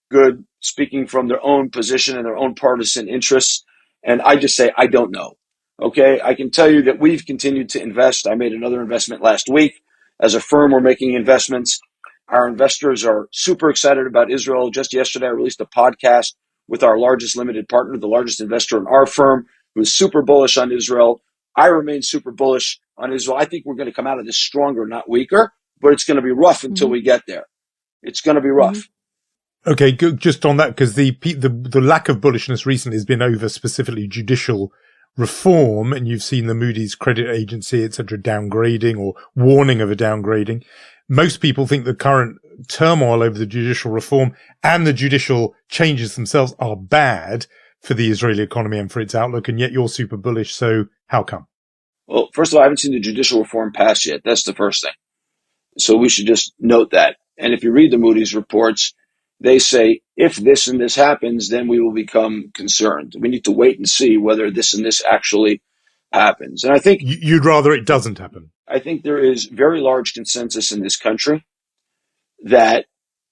S4: good, speaking from their own position and their own partisan interests. And I just say, I don't know. Okay. I can tell you that we've continued to invest. I made another investment last week. As a firm, we're making investments. Our investors are super excited about Israel. Just yesterday, I released a podcast with our largest limited partner, the largest investor in our firm, who's super bullish on Israel. I remain super bullish on Israel. I think we're going to come out of this stronger, not weaker, but it's going to be rough until we get there. It's going to be rough.
S2: Okay, good. Just on that, because the lack of bullishness recently has been over specifically judicial reform, and you've seen the Moody's credit agency, etc., downgrading or warning of a downgrading. Most people think the current turmoil over the judicial reform and the judicial changes themselves are bad for the Israeli economy and for its outlook, and yet you're super bullish. So how come?
S4: Well, first of all, I haven't seen the judicial reform pass yet. That's the first thing. So we should just note that. And if you read the Moody's reports, they say, if this and this happens, then we will become concerned. We need to wait and see whether this and this actually happens. And I think
S2: you'd rather it doesn't happen.
S4: I think there is very large consensus in this country that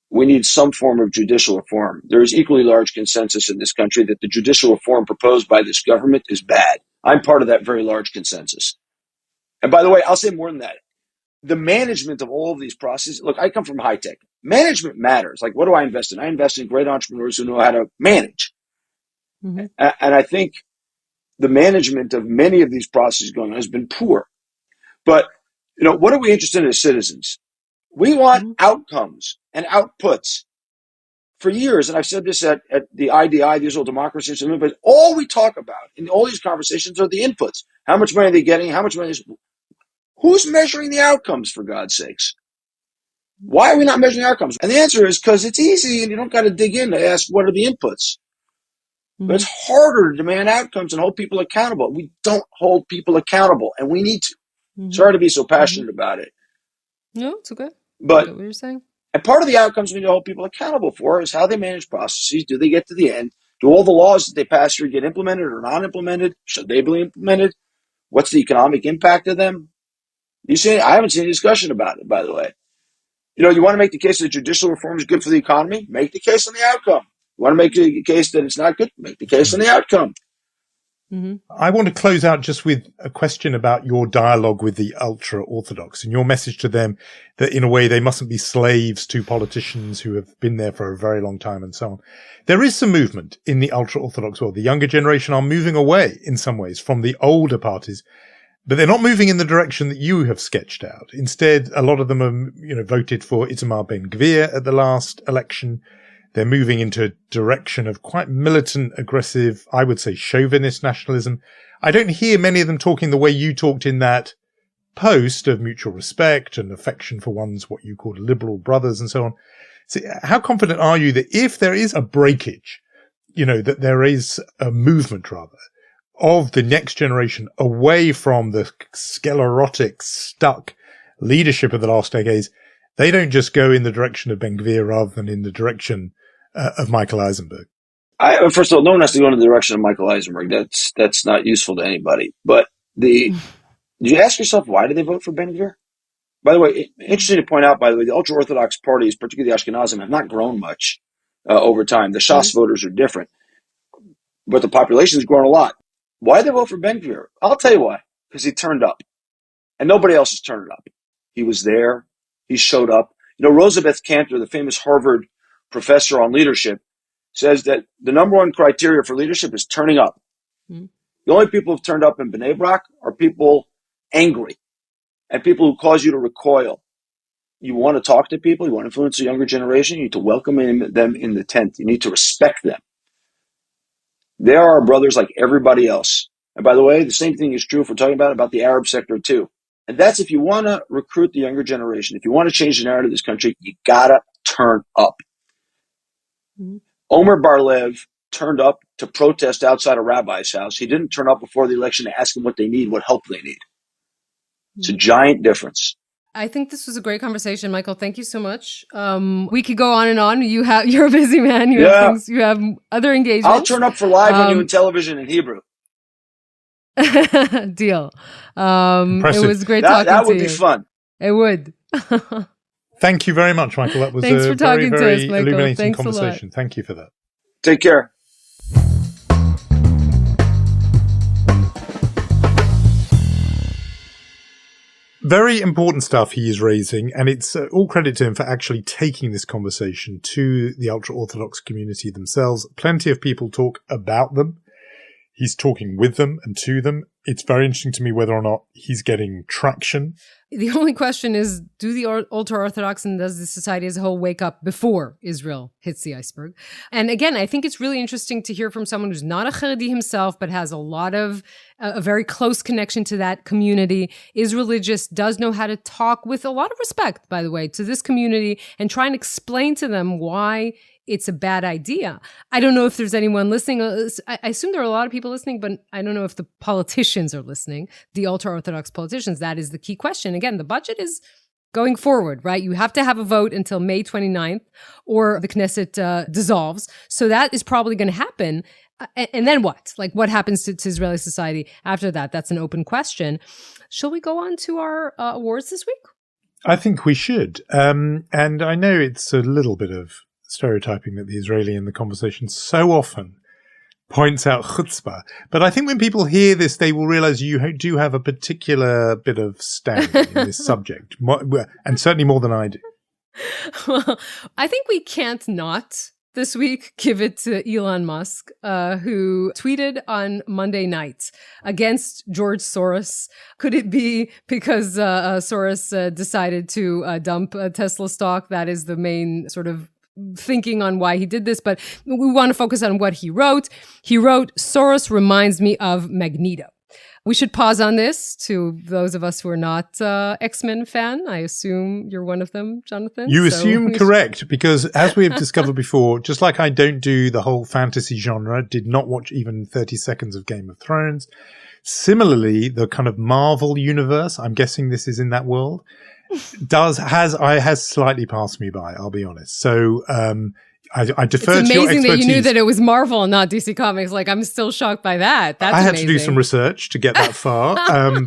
S4: we need some form of judicial reform. There is equally large consensus in this country that the judicial reform proposed by this government is bad. I'm part of that very large consensus. And by the way, I'll say more than that. The management of all of these processes, look, I come from high tech. Management matters. Like, what do I invest in? I invest in great entrepreneurs who know how to manage. And I think the management of many of these processes going on has been poor. But, what are we interested in as citizens? We want outcomes and outputs. For years, and I've said this at the IDI, the Israel Democracy Institute, but all we talk about in all these conversations are the inputs. How much money are they getting? How much money is... Who's measuring the outcomes, for God's sakes? Why are we not measuring the outcomes? And the answer is because it's easy and you don't got to dig in to ask what are the inputs. But it's harder to demand outcomes and hold people accountable. We don't hold people accountable, and we need to. Sorry to be so passionate about it.
S3: No, it's okay.
S4: But
S3: I get what you're saying.
S4: And part of the outcomes we need to hold people accountable for is how they manage processes. Do they get to the end? Do all the laws that they pass through get implemented or not implemented? Should they be implemented? What's the economic impact of them? I haven't seen any discussion about it, by the way. You want to make the case that judicial reform is good for the economy? Make the case on the outcome. You want to make the case that it's not good? Make the case on the outcome.
S2: I want to close out just with a question about your dialogue with the ultra-orthodox and your message to them that in a way they mustn't be slaves to politicians who have been there for a very long time and so on. There is some movement in the ultra-orthodox world. The younger generation are moving away in some ways from the older parties, but they're not moving in the direction that you have sketched out. Instead, a lot of them are, voted for Itamar Ben-Gvir at the last election. They're moving into a direction of quite militant, aggressive, I would say chauvinist nationalism. I don't hear many of them talking the way you talked in that post of mutual respect and affection for one's what you call liberal brothers and so on. So how confident are you that if there is a breakage, that there is a movement rather of the next generation away from the sclerotic, stuck leadership of the last decades, they don't just go in the direction of Ben-Gvir rather than in the direction of Michael Eisenberg?
S4: First of all, no one has to go in the direction of Michael Eisenberg. That's not useful to anybody. But did you ask yourself, why did they vote for Ben-Gvir? By the way, interesting to point out, the ultra-Orthodox parties, particularly the Ashkenazim, have not grown much over time. The Shas voters are different. But the population has grown a lot. Why did they vote for Ben-Gvir? I'll tell you why. Because he turned up. And nobody else has turned up. He was there. He showed up. Rosabeth Kantor, the famous Harvard professor on leadership, says that the number one criteria for leadership is turning up. The only people who've turned up in Bnei Brak are people angry and people who cause you to recoil. You want to talk to people. You want to influence the younger generation. You need to welcome them in the tent. You need to respect them. They are our brothers like everybody else. And by the way, the same thing is true if we're talking about the Arab sector too. And that's if you want to recruit the younger generation. If you want to change the narrative of this country, you got to turn up. Omer Bar-Lev turned up to protest outside a rabbi's house. He didn't turn up before the election to ask them what they need, what help they need. It's a giant difference.
S3: I think this was a great conversation, Michael. Thank you so much. We could go on and on. You're a busy man. You have things. You have other engagements.
S4: I'll turn up for live on you in television in Hebrew.
S3: Deal.
S2: Impressive.
S3: It was great talking to you.
S4: That would be fun.
S3: It would.
S2: Thank you very much, Michael. That was
S3: Thanks
S2: a
S3: for
S2: very,
S3: talking to
S2: very
S3: us, Michael.
S2: illuminating
S3: Thanks
S2: conversation. Thank you for that.
S4: Take care.
S2: very important stuff he is raising, and it's all credit to him for actually taking this conversation to the ultra-Orthodox community themselves. Plenty of people talk about them. He's talking with them and to them. It's very interesting to me whether or not he's getting traction.
S3: The only question is, do the ultra-Orthodox and does the society as a whole wake up before Israel hits the iceberg? And again, I think it's really interesting to hear from someone who's not a Haredi himself, but has a very close connection to that community, is religious, does know how to talk with a lot of respect, by the way, to this community and try and explain to them why it's a bad idea. I don't know if there's anyone listening. I assume there are a lot of people listening, but I don't know if the politicians are listening, the ultra-Orthodox politicians. That is the key question. Again, the budget is going forward, right? You have to have a vote until May 29th or the Knesset dissolves. So that is probably going to happen. And then what? Like, what happens to Israeli society after that? That's an open question. Shall we go on to our awards this week?
S2: I think we should. And I know it's a little bit of stereotyping that the Israeli in the conversation so often points out chutzpah. But I think when people hear this, they will realize you do have a particular bit of standing in this subject, and certainly more than I do.
S3: Well, I think we can't not this week give it to Elon Musk, who tweeted on Monday night against George Soros. Could it be because Soros decided to dump Tesla stock? That is the main sort of thinking on why he did this, but we want to focus on what he wrote. He wrote, "Soros reminds me of Magneto." We should pause on this to those of us who are not X-Men fan. I assume you're one of them, Jonathan.
S2: You assume correct, because as we have discovered before, just like I don't do the whole fantasy genre, did not watch even 30 seconds of Game of Thrones. Similarly, the kind of Marvel universe, I'm guessing this is in that world, has slightly passed me by, I'll be honest. So I defer to your expertise.
S3: It's amazing that you knew that it was Marvel and not DC Comics. Like, I'm still shocked by that. That's
S2: I had
S3: amazing.
S2: to do some research to get that far.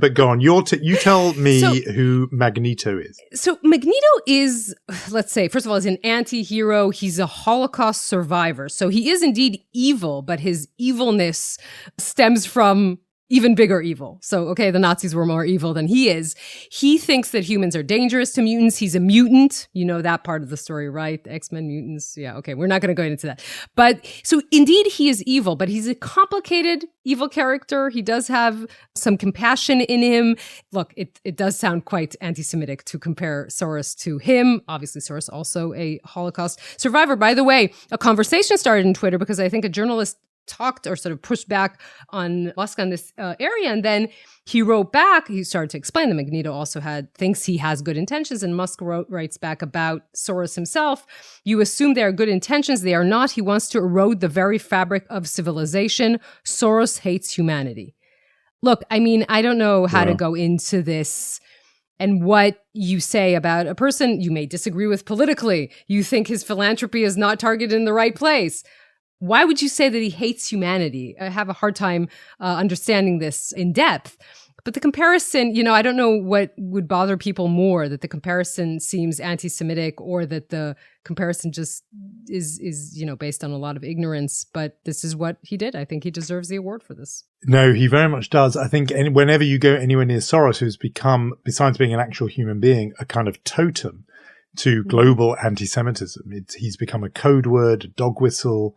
S2: But go on, you tell me who Magneto is.
S3: So Magneto is, let's say, first of all, he's an anti-hero. He's a Holocaust survivor. So he is indeed evil, but his evilness stems from even bigger evil. So, okay, the Nazis were more evil than he is. He thinks that humans are dangerous to mutants. He's a mutant. You know that part of the story, right? The X-Men mutants. Yeah, okay, we're not going to go into that. But so indeed he is evil, but he's a complicated evil character. He does have some compassion in him. Look, it does sound quite anti-Semitic to compare Soros to him. Obviously, Soros also a Holocaust survivor. By the way, a conversation started in Twitter because I think a journalist talked or sort of pushed back on Musk on this area. And then he wrote back, he started to explain that Magneto also thinks he has good intentions. And Musk writes back about Soros himself. "You assume they are good intentions. They are not. He wants to erode the very fabric of civilization. Soros hates humanity." Look, I mean, I don't know how to go into this and what you say about a person you may disagree with politically. You think his philanthropy is not targeted in the right place. Why would you say that he hates humanity? I have a hard time understanding this in depth. But the comparison, I don't know what would bother people more, that the comparison seems anti-Semitic or that the comparison just is based on a lot of ignorance. But this is what he did. I think he deserves the award for this.
S2: No, he very much does. I think whenever you go anywhere near Soros, who's become, besides being an actual human being, a kind of totem to global anti-Semitism, he's become a code word, a dog whistle.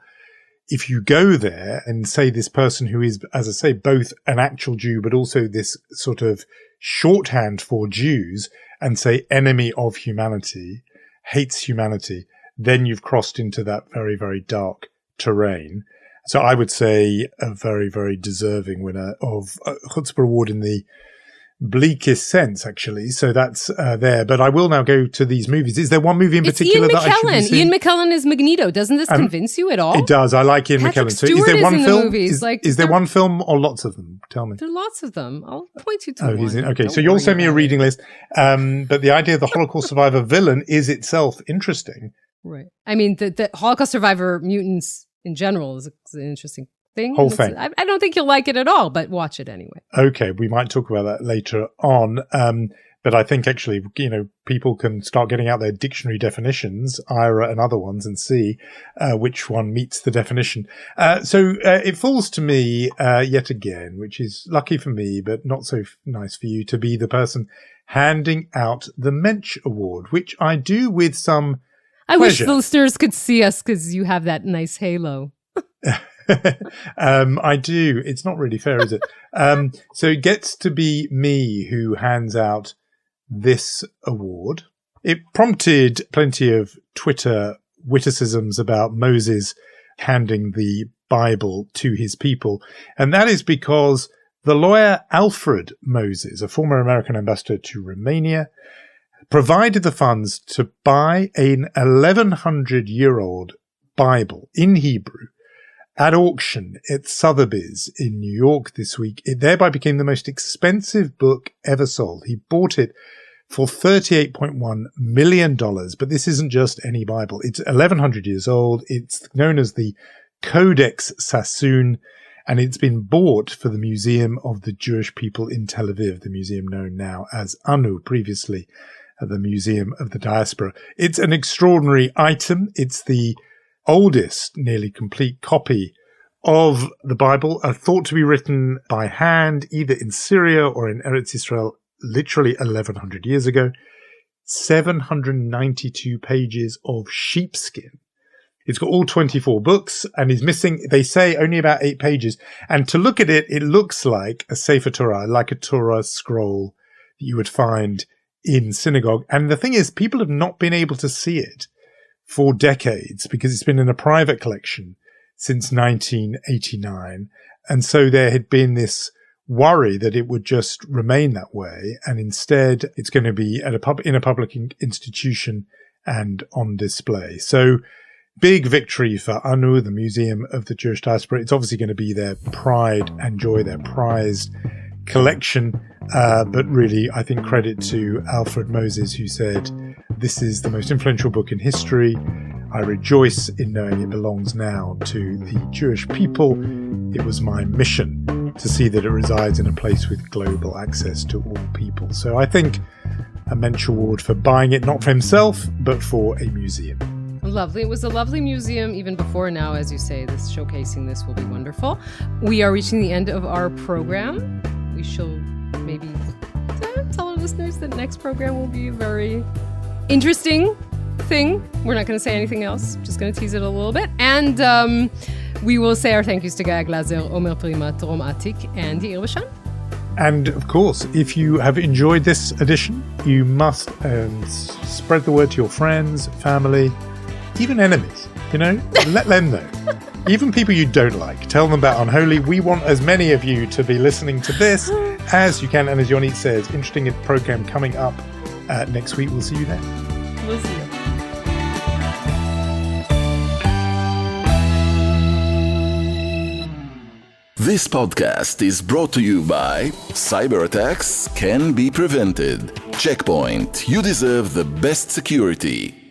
S2: If you go there and say this person who is, as I say, both an actual Jew, but also this sort of shorthand for Jews, and say enemy of humanity, hates humanity, then you've crossed into that very, very dark terrain. So I would say a very, very deserving winner of a Chutzpah Award in the bleakest sense, actually. So that's there. But I will now go to these movies. Is there one movie in particular that I should be seeing?
S3: Ian McKellen is Magneto. Doesn't this convince you at all?
S2: It does. I like Ian McKellen. So
S3: Stewart
S2: is there one
S3: in
S2: film?
S3: The movies.
S2: Is there one film or lots of them? Tell me.
S3: There are lots of them. I'll point you to
S2: one.
S3: He's in,
S2: okay, so you'll send me a reading list. But the idea of the Holocaust survivor villain is itself interesting.
S3: Right. I mean, the Holocaust survivor mutants in general is an interesting thing.
S2: Whole thing.
S3: I don't think you'll like it at all, but watch it anyway.
S2: Okay, we might talk about that later on. But I think actually, people can start getting out their dictionary definitions, IRA and other ones, and see which one meets the definition. So it falls to me yet again, which is lucky for me, but not so nice for you, to be the person handing out the Mensch Award, which I do with some
S3: I wish
S2: pleasure.
S3: the listeners could see us because you have that nice halo.
S2: I do. It's not really fair, is it? So it gets to be me who hands out this award. It prompted plenty of Twitter witticisms about Moses handing the Bible to his people. And that is because the lawyer Alfred Moses, a former American ambassador to Romania, provided the funds to buy an 1100-year-old Bible in Hebrew at auction at Sotheby's in New York this week. It thereby became the most expensive book ever sold. He bought it for $38.1 million. But this isn't just any Bible. It's 1100 years old. It's known as the Codex Sassoon, and it's been bought for the Museum of the Jewish People in Tel Aviv, the museum known now as ANU, previously the Museum of the Diaspora. It's an extraordinary item. It's the oldest, nearly complete copy of the Bible, thought to be written by hand, either in Syria or in Eretz Israel, literally 1100 years ago. 792 pages of sheepskin. It's got all 24 books and is missing, they say, only about 8 pages. And to look at it, it looks like a Sefer Torah, like a Torah scroll that you would find in synagogue. And the thing is, people have not been able to see it for decades because it's been in a private collection since 1989. And so there had been this worry that it would just remain that way. And instead, it's going to be at in a public institution and on display. So big victory for ANU, the Museum of the Jewish Diaspora. It's obviously going to be their pride and joy, their prized collection. But really, I think credit to Alfred Moses, who said, "This is the most influential book in history. I rejoice in knowing it belongs now to the Jewish people. It was my mission to see that it resides in a place with global access to all people." So I think a Mensch Award for buying it, not for himself, but for a museum.
S3: Lovely. It was a lovely museum even before now, as you say. This showcasing this will be wonderful. We are reaching the end of our program. We shall maybe tell our listeners that next program will be a very interesting thing. We're not going to say anything else. Just going to tease it a little bit. And we will say our thank yous to Guy Glazer, Omer Prima, Torom Atik, and Yair Bashan.
S2: And of course, if you have enjoyed this edition, you must spread the word to your friends, family, even enemies. Let them know. Even people you don't like. Tell them about Unholy. We want as many of you to be listening to this as you can. And as Yonit says, interesting program coming up next week. We'll see you then.
S3: We'll see you.
S1: This podcast is brought to you by Cyber attacks can be prevented. Checkpoint. You deserve the best security.